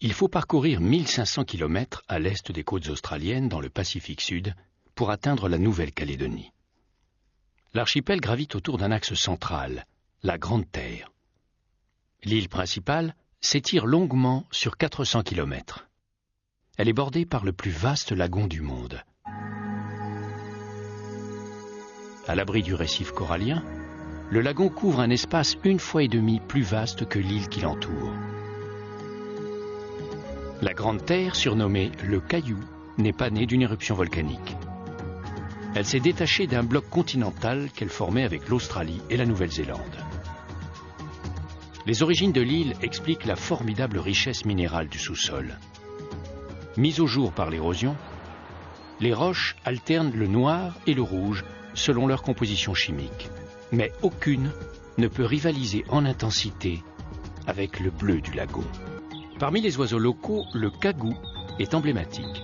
Il faut parcourir 1500 km à l'est des côtes australiennes dans le Pacifique Sud pour atteindre la Nouvelle-Calédonie. L'archipel gravite autour d'un axe central, la Grande Terre. L'île principale s'étire longuement sur 400 km. Elle est bordée par le plus vaste lagon du monde. À l'abri du récif corallien, le lagon couvre un espace 1,5 fois plus vaste que l'île qui l'entoure. La Grande Terre, surnommée le Caillou, n'est pas née d'une éruption volcanique. Elle s'est détachée d'un bloc continental qu'elle formait avec l'Australie et la Nouvelle-Zélande. Les origines de l'île expliquent la formidable richesse minérale du sous-sol. Mise au jour par l'érosion, les roches alternent le noir et le rouge selon leur composition chimique. Mais aucune ne peut rivaliser en intensité avec le bleu du lagon. Parmi les oiseaux locaux, le cagou est emblématique.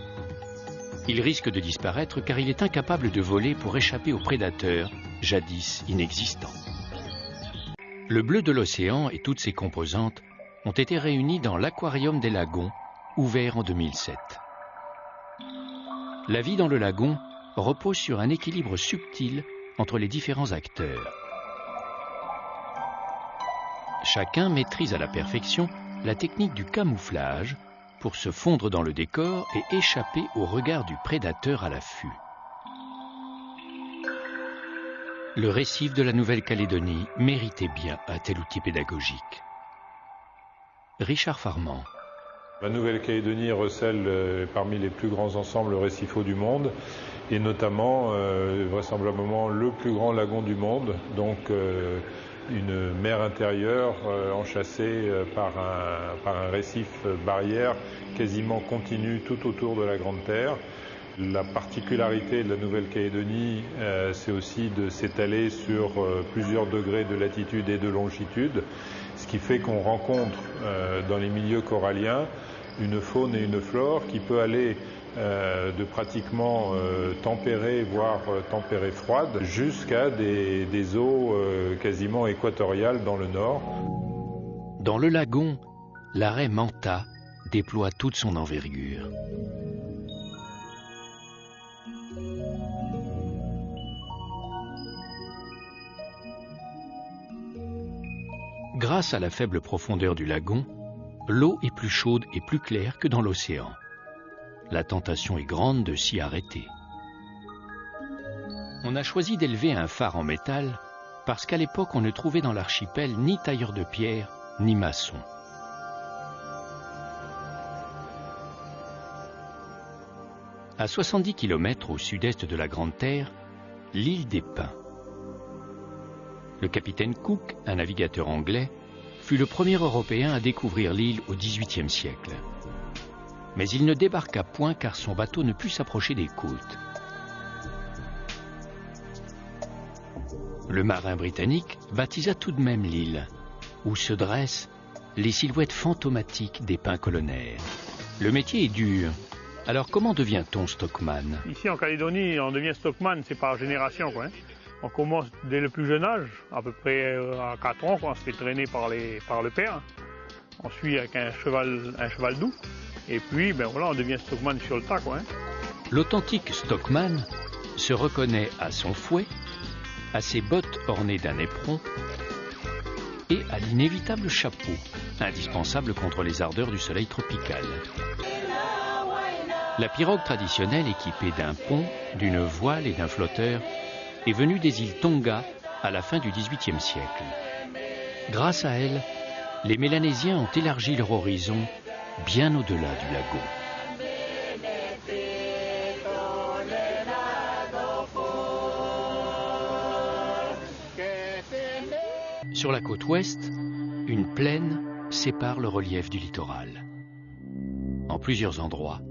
Il risque de disparaître car il est incapable de voler pour échapper aux prédateurs, jadis inexistants. Le bleu de l'océan et toutes ses composantes ont été réunis dans l'Aquarium des lagons, ouvert en 2007. La vie dans le lagon repose sur un équilibre subtil entre les différents acteurs. Chacun maîtrise à la perfection la technique du camouflage pour se fondre dans le décor et échapper au regard du prédateur à l'affût. Le récif de la Nouvelle-Calédonie méritait bien un tel outil pédagogique. Richard Farman. La Nouvelle-Calédonie recèle parmi les plus grands ensembles récifaux du monde et notamment vraisemblablement le plus grand lagon du monde, donc une mer intérieure enchâssée par un récif barrière quasiment continu tout autour de la Grande Terre. La particularité de la Nouvelle-Calédonie, c'est aussi de s'étaler sur plusieurs degrés de latitude et de longitude, ce qui fait qu'on rencontre dans les milieux coralliens une faune et une flore qui peut aller de pratiquement tempérée, voire tempérée froide, jusqu'à des eaux quasiment équatoriales dans le nord. Dans le lagon, l'arrêt Manta déploie toute son envergure. Grâce à la faible profondeur du lagon, l'eau est plus chaude et plus claire que dans l'océan. La tentation est grande de s'y arrêter. On a choisi d'élever un phare en métal parce qu'à l'époque on ne trouvait dans l'archipel ni tailleur de pierre ni maçon. À 70 km au sud-est de la Grande Terre, l'île des Pins. Le capitaine Cook, un navigateur anglais, fut le premier Européen à découvrir l'île au XVIIIe siècle. Mais il ne débarqua point car son bateau ne put s'approcher des côtes. Le marin britannique baptisa tout de même l'île, où se dressent les silhouettes fantomatiques des pins colonnaires. Le métier est dur. Alors comment devient-on stockman? Ici en Calédonie, on devient stockman, c'est par génération, quoi. On commence dès le plus jeune âge, à peu près à 4 ans, quoi. On se fait traîner par le père. On suit avec un cheval doux. Et puis, ben voilà, on devient stockman sur le tas, quoi. L'authentique stockman se reconnaît à son fouet, à ses bottes ornées d'un éperon et à l'inévitable chapeau, indispensable contre les ardeurs du soleil tropical. La pirogue traditionnelle équipée d'un pont, d'une voile et d'un flotteur est venue des îles Tonga à la fin du XVIIIe siècle. Grâce à elle, les Mélanésiens ont élargi leur horizon bien au-delà du lagon. Sur la côte ouest, une plaine sépare le relief du littoral. En plusieurs endroits,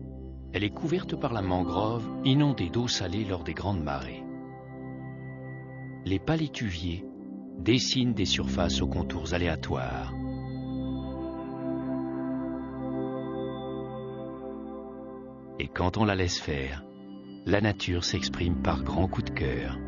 elle est couverte par la mangrove, inondée d'eau salée lors des grandes marées. Les palétuviers dessinent des surfaces aux contours aléatoires. Et quand on la laisse faire, la nature s'exprime par grands coups de cœur.